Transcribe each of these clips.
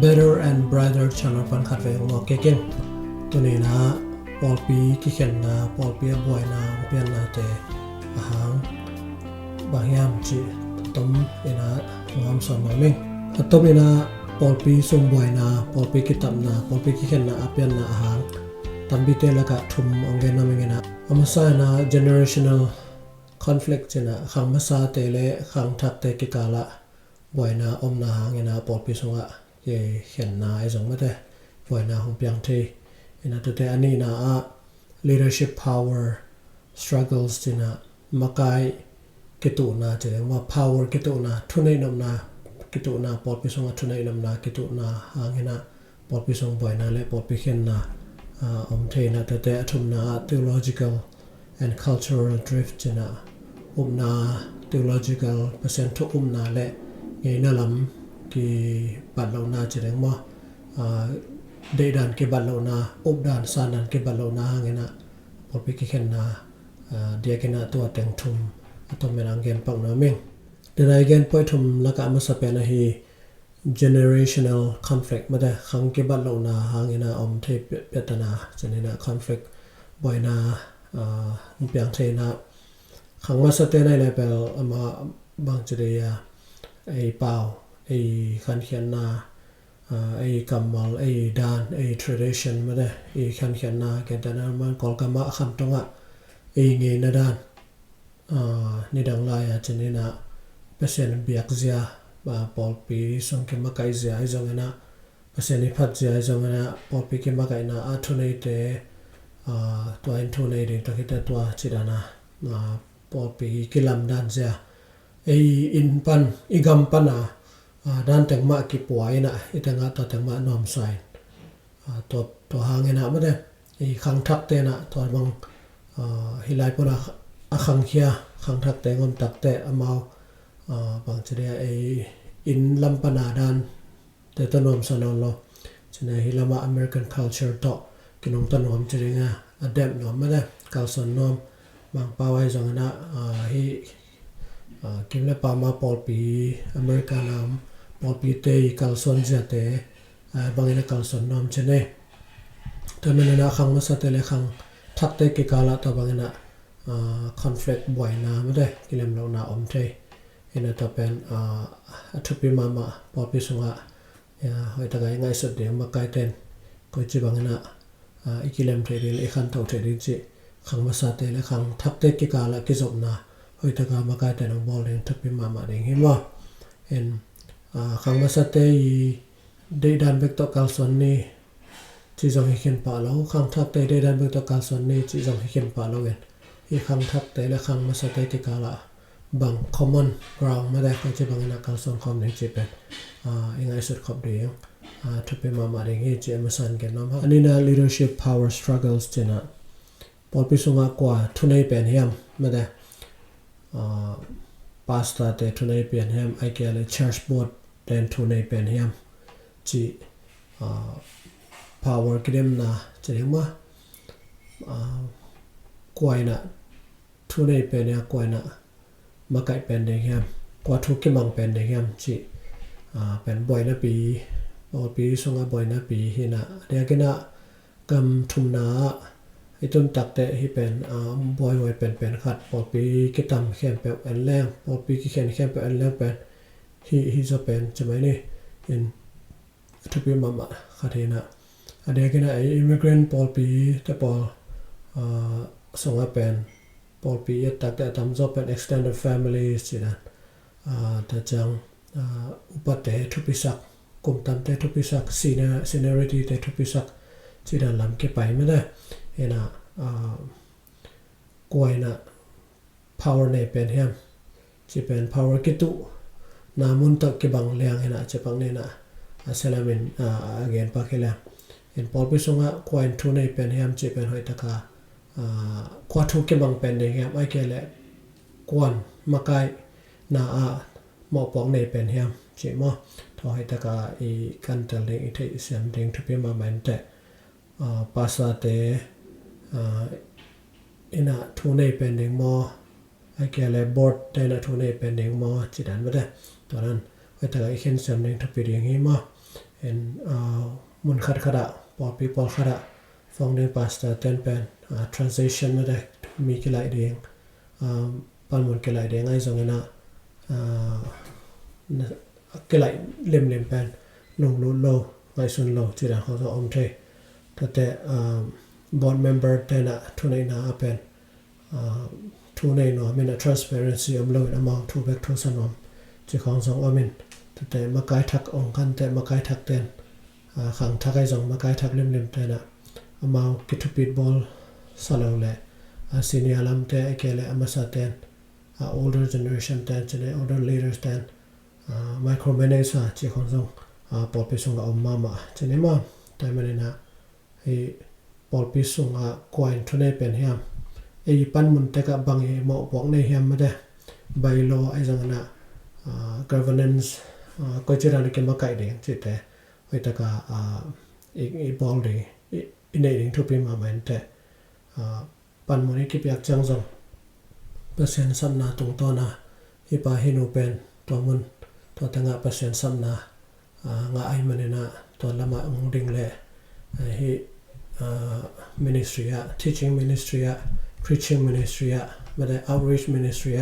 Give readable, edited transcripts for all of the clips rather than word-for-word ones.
better and brighter channel ปันขัดเวงงอเก่งตัวนี้นะปอลปีกิเข็นนะปอลปีบวยนะเปลี่ยนนะแต่อาหารบางอย่างจีต้มเอนะงามสอนมาเม่งต้มเอนะปอลปีส่งบวยนะปอลปีกิตับนะปอลปีกิเข็นนะเปลี่ยนนะอาหารตัมบิเตละกะทุมองเกนนะเมงนะอามาซานะ generational conflict จนะขังมาซาเตเลขังทักเตกิกาละบวยนะอมนะหางเอนะปอลปีส่งอะเย่เห็นนะไอ้สองไม่ได้บวยนะของเปียงเทเอนะตัวแต่อันนี้นะleadership power struggles จนะมากายกิตุนะจะเรียกว่า power กิตุนะทุนในนำนะกิตุนะปอดพิสงทุนในนำนะกิตุนะหางนะปอดพิสงบ่อยนะและปอดพิเข็นนะอมเทนะแต่ทุมนะ theological and cultural drift จนะนะ theological เปอร์เซ็นต์ทุกนะและไงนะลำที่บัดเรานะจะเรียกว่าเดดันเก็บบัดเรานะด่านซานันเก็บบัดเรานะไงนะปอดพิเข็นนะเดียกันนะตัวแต่งทุมต้องเป็นอังเกนปังนะเมงเดี๋ยวไอ้เกนป่วยทุมแล้วก็มาสเปนให้ generational conflict มาได้ขังเก็บบัดเรานะหางนะอมเทเปตนาจะนี่นะ conflict บ่อยนะเปียงเทนะขังมาสเตนอะไรแบบมาบางจุดไอ้เปล่าไอ้ขันเขียนนะไอ้กำมลไอ้ดานไอ้ tradition มาได้ไอ้ขันเขียนนะแกแต่นั้นมันกอลกะมะคำตรงอ่ะไอ้เงนะดานนี่ดังลายจะนี่นะเปอร์เซ็นต์เบียกเสียปอลปีส่งเก็บมาไกลเสียไอ้จงนะเปอร์เซ็นต์พัดเสียไอ้จงนะปอลปีเก็บมาไกลนะทุนในเตตัวอินทุนในเด็กตัวคิดตัวจิดานะปอลปีกิลำดานเสียไอ้อินปันอีกัมปันด้านแต่งมากิปวยนะไอ้แต่งาตัวแต่งมานอมใส่ตัวหางนะไม่ได้ไอ้ขังทักเตนะตัวบางฮิไลปนะขังเขียขังทักแต่งอมตักแต่อมาบางจะได้ไอ้อินลัมปนาดานแต่ต้นนอมสนองเราจะได้ฮิลามา American culture ต่อกินองต้นนอมจะได้ไงอเดมนอมไม่ได้กาลสนนอมบางป่าไว้จังนะฮิกินแล้วป่ามาปอลปีอเมริกันนอมปอลปีเตยกาลสนเจเตบางอย่างกาลสนนอมจะได้แต่เมื่อนั้นขังมาสัตย์เลยขังทักแต่กิกาละตัวบางอย่างconflict บ่อยนะไม่ได้กิเลมเรานะอมเทเห็นตัวเป็นทุพิมาปอดพิสุงะหอยตะไคร้ง่ายสุดเดียวมาไกลเต้นก็จีบังนะอีกิเลมเทดินอีขันเต่าเทดินจีขังมาสัตย์เลยขังทักเตกิกาละกิจบนะหอยตะไคร้มาไกลเต้นบอลเองทุพิมาเองเห็นว่าเห็นขังมาสัตย์ได้ดันเบกตอกาลสอนนี่จีจงให้เขียนป่าแล้วขังทักเตได้ดันเบกตอกาลสอนนี่จีจงให้เขียนป่าแล้วเองอีขังทักแต่ละขังมาสเตติกาละบาง common ground ไม่ได้ก็จะบางนักการสอนคอมเองจะเป็นยังไงสุดขอบเดียงทุกเป็นมาเองจะมาสั่นกันน้ำอันนี้นะ leadership power struggles จะนะพอไปส่งกว่าทุนในเป็นเฮียมไม่ได้pastor แต่ทุนในเป็นเฮียมไอเกล church board แต่ทุนในเป็นเฮียมจี power กิเลมนะจะเรียกว่ากวยนะทุนในเป็นเนี่ยกวยนะมาไกลเป็นเดียมกว่าทุกข์มังเป็นเดียมจีเป็นบ่อยนะปีปีส่งบ่อยนะปีเห็นนะเดี๋ยวกันนะกำทุมนาไอ้ต้นตักแต่ที่เป็นบ่อยเป็นขัดพอปีกิตำแค่เป็นอันแรงพอปีกิแค่เป็นอันแรงเป็นที่จะเป็นใช่ไหมนี่เห็นทุกปีมาขัดเห็นนะเดี๋ยวกันนะไอ้ immigrant พอปีแต่พอส่งเป็นพอปีตักแต่ทำจบเป็น extended family สินะแต่จังอุปเตทุพิศักกลุ่มตามแต่ทุพิศัก seniority แต่ทุพิศักสินะลำเก็บไปไม่ได้เห็นนะกวยนะ power ในเป็นเฮียมจะเป็น power กิตุนามุนตักเก็บบางเลี้ยงเห็นนะจะบางเนี่ยนะเซลามินagain ปากเลี้ยงเห็นพอไปส่งกวยทุนในเป็นเฮียมจะเป็นหอยตะกาควาทุกเก็บบางเป็นเดียมไอเกลและกวนมาไกนาหมอปองในเป็นเฮียมใช่ไหมทอให้ตะกาอีกันตะเล็งอีที่เสียมเด้งทุกเพียมาเหมือนแต่ภาษาเตอินะทุนในเป็นเดียงมอไอเกลและบอร์ดแต่ละทุนในเป็นเดียงมอจิดันไม่ได้ตอนนั้นไอตะกาอีเข็นเสียมเด้งทุกเพียงหิมะ เห็นมุนขัดขดะปอปีปอลขดะ founding pastor เต็นเป็น transition มาได้มีกี่หลายเดียงปันมุนกี่หลายเดียงไอ้ตรงนี้นะกี่หลายเล่มเป็นลงรุ่นโลไว้ส่วนโลจีดังเขาจะอมเทแต่board member แต่นะทุนในนาเป็นทุนในหน่วยมีนะ transparency อมโลนamong two back to สนอมจีของสองอมินแต่มาไกลทักองกันแต่มาไกลทักเต็นขังทักไอ้สองมาไกลทักเล่มแต่นะamong กิจปิดบอลสลาวเลยsenior ลำแต่ไอ้เกล้อมาสเต็นolder generation แต่จีเนี่ย older leaders แต่micromanage จีของสองปอลไปส่งกับอมมาจีเนี่ยมาแต่ไม่ได้นะให้ปอลไปส่งกวนทุนในเป็นเฮียมไอ้ปันมุนแต่กับบางเหมาะบอกในเฮียมไม่ได้ใบลอไอ้สังนะgovernance ก็จะได้ในเกมมาไกลเดียงจิตแต่ไว้แต่กับอีบอลดีอินเดียทุกปีมาเหมือนแต่ปันมุนนี้คิดอยากจังส่งเปอร์เซ็นต์ซ้ำนาตรงตัวนะที่ป่าให้หนูเป็นตัวมุนตัวตั้งเปอร์เซ็นต์ซ้ำนางาไอ้มันเนี่ยนะตัวละมาองดิ่งเลยให้ministry teaching ministry preaching ministry ไม่ได้ outreach ministry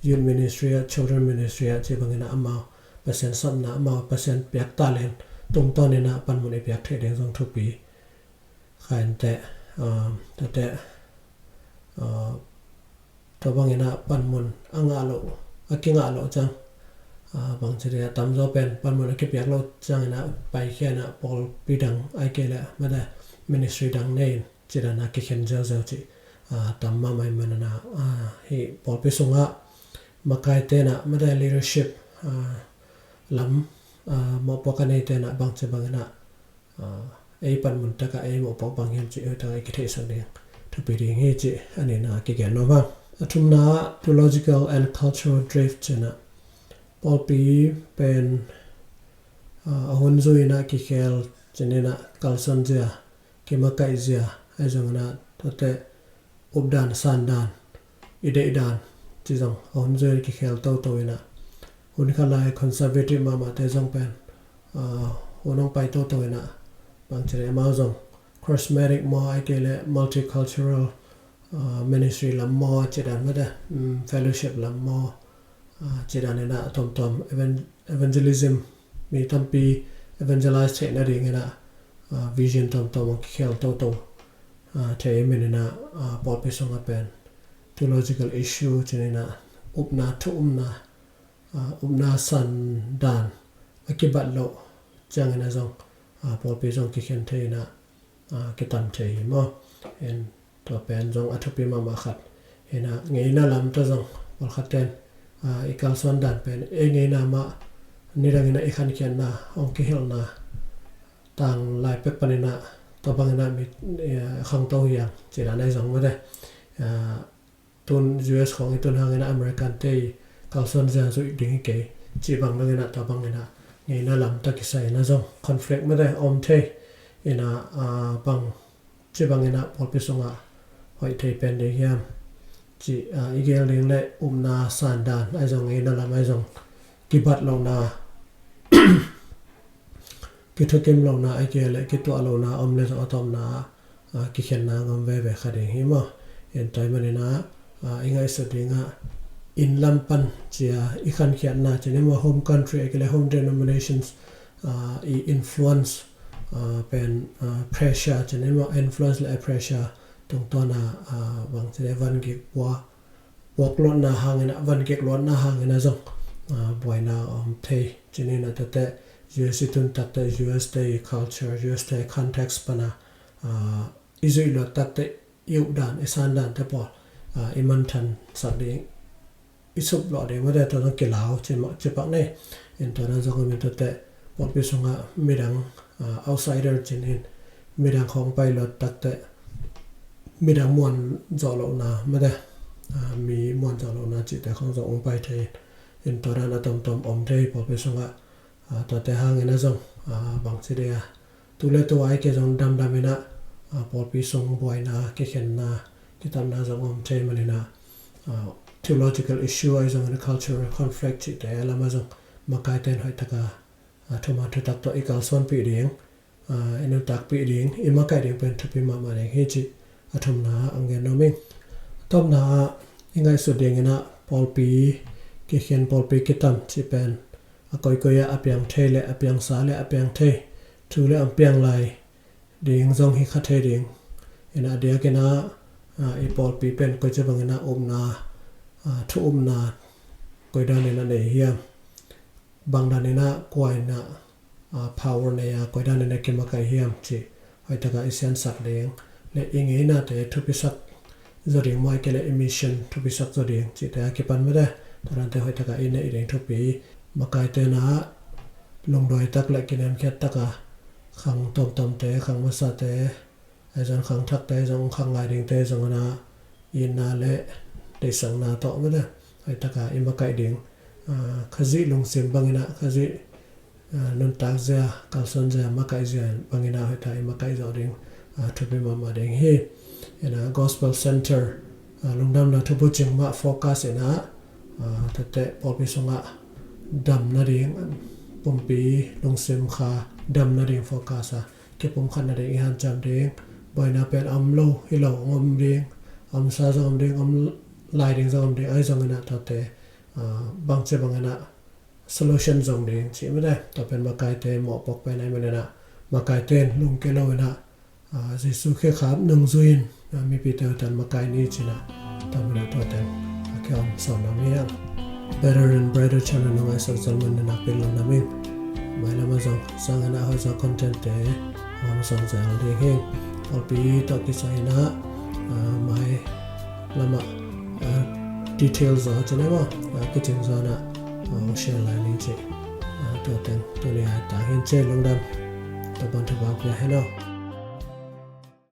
youth ministry children ministry ที่บางทีนะอามาเปอร์เซ็นต์ซ้ำนะอามาเปอร์เซ็นต์เปียกตาเลนตรงตัวเนี่ยนะปันมุนเปียกเทเดียงส่งทุกปีขายแต่ตัวบางทีนะปันมุนอ่างอาโลกิงอาโลจังบางทีเนี่ยตามจอเป็นปันมุนเก็บอยากเราจังนะไปแค่นะปอลปีดังไอเกล่ไม่ได้ ministry ดังเนนจีดันนักเขียนเจ้าจีตามมาไม่มันนะให้ปอลไปส่งมาไกลเตนะไม่ได้ leadership ลำมาปกันในเตนะบางทีบางนะไอ้ปันมุนตะกะไอ้หมอปบางเห็นจีทางไอ้กิเทสังเดียงทุกปีเงี้ยจีอันนี้นะกิเกนโนบ้างทุกนา theological and cultural drift นะปอลปีเป็นหุ่นจุยนะกิเคลเจนนะกัลสันเจียกิมาไกเจียไอ้จงนะแต่อุบดานสันดานอิเดดานจีจงหุ่นจุยกิเคลโตนะหุ่นขลาย conservative มาแต่จงเป็นหุ่นน้องไปโตนะบางทีมาจง charismatic มาไอ้เกล multicultural ministry ลำมอจีดันไม่ได้ fellowship ลำมอจีดันเนี่ยนะตอม evangelism มีตั้งปี evangelize เช่นนั่นเองนะvision ตอมเขียวโตเทมินนะปอดไปส่งเป็น theological issue เช่นนะอุปนาสันดานอกิบัตโลจังนะจงปอดไปส่งเขียนเทนะกิตันเทมั้งเห็นตัวเป็นจงอัฐปิมาขัดเห็นนะไงน่าลำตัวจงปอดขัดเต็นอีกการส่วนดันเป็นไงน่ามานี่ดังนั้นอีกขันเขียนนะองค์เขียนนะต่างลายเป็ดปนินะตัวบางนั้นมีขังโตอย่างจีนในสองไม่ได้ตุน US ของตุนทางนั้นอเมริกันเตยการส่วนจะสุดดิ่งเก๋จีบางนั้นนะตัวบางนั้นไงน่าลำตะกิใส่นะจง conflict ไม่ได้อมเทยนะบางจีบางนั้นพอไปส่งหอยเทเป็นเดียมจีอีกเรื่องเลยนาสันดานไอ้จงไงน่าลำไอ้จงกิบัดลงนากิทุกิมลงนาไอเกลกิตัวลงนาอมเลสอตอมนากิเขียนนางอมเวเวขัดเองหิมะเห็นใจมันนะอิงไอสุดยิงอินลัมปันเจียอีขันเขียนนาจะเนี่ยว่า home country ไอเกล home denominations influence เป็น pressure จะเนี่ยว่า influence และ pressure ตรงตัวนาบางจะได้วันเก็บวกล้นนาหางนะวันเก็บล้นนาหางนะจงบ่อยนาเทจะเนี่ยนะแต่US ตุนตัดแต่ US แต่ culture US แต่ context ปนะอิสุอิลตัดแต่ยุดานสันดานแต่พออิมันทันสัตว์เลี้ยงอิสุบหล่อเดียวไม่ได้ตัวต้องเกล้าจะปักเนี่ยเห็นตัวนั้นจะก็มีตัวแต่พอไปส่งมีดังoutsider จริงๆมีดังของไปหลดตัดแต่มีดังมวนจอลงนาไม่ได้มีมวนจอลงนาจิตแต่ของจอองไปเทเห็นตัวนั้นตอมอมเทพอไปส่งตัวแต่หางนะจงบางทีเดียตัวเล็กตัวไอ้เกจงดำมินะพอปีส่งบ่อยนะเขียนนะที่ทำนะจงอมเทมันนะ theological issue ไอ้จง cultural conflict จิตแต่ละมาจงมาไกลเต็นหอยตะกา ทุมาทุตักตัวอีกาส่วนปีเดียงอินุตักปีเดียงอิมาไก่เดียงเป็นทุพิมาเดงเฮจิทุมนาอังเกนโนมิงต้มนายังไงสุดเดียงนะปอลปีกิเขียนปอลปีกิตัมจิเป็นก่อยอเปียงเทเลอเปียงสาเลอเปียงเททูเลอเปียงไหลเดียงจงฮิคัทเทเดียงนะเดียกินะอีปอลปีเป็นก็จะบังนะนาทุนาก่อยดานในนั้นเฮียบางดานในนะก่อยนะpower เนี่ยก่อยดานในกิมาไกเฮียมจิให้ตะกะอิเซนสักเดียงและอิงเอนะแต่ทุพิสักจอดิงไม่เกล emission ทุพิสักจอดิงจิแต่กิปันไม่ได้ตอนนั้นแต่ให้ตะกะอินในเรื่องทุปีมาไกเตนะลงโดยตักและกินแอมแค่ตะกะขังต้มเตะขังมัสเตะไอ้จังขังทักเตะจังขังลายดิ่งเตะจังนะอินนาเละได้สังนาต่อไม่ได้ให้ตะกะอิมาไกดิ่งขจิลงเสียงบางนะขจินนตักเสียกัลสันเสียมาไกเสียบางนะให้ตะอิมาไกจอดิ่งทุบิมาดิ่งเฮนะ gospel center ลงดำนะทุบุจิงมาโฟกัสนะแต่พอไปส่งดำนาเดียงปุ่มปีลงเสียมขาดำนาเดียงโฟกัสเก็บปุ่มขันนาเดียงหันจำเดียงบ่อยนาเป็นอมโลฮิโลอมเดียงอมซาจอมเดียงอมลายเดียงจอมเดียงไอ้จงนะแต่บางเจ้าบางนะ solution จงเดียงใช่ไหมได้แต่เป็นมาไกเตหมอปกไปในมันนะมาไกเตนลุงเกลโลนะสิสุขครับหนึ่งจุยนมีปีเตอร์ตันมาไกนี้จีนะทำอะไรตัวเต็มแค่สอนน้ำเงี้ยBetter and brighter channel no ay salman na napilon namin. May naman sang na ako sa content sang sa dingin. Alpi to kisay na may lama details mo kitchen na share line ni to ten to ni ta hin che long dam to ban to ba hello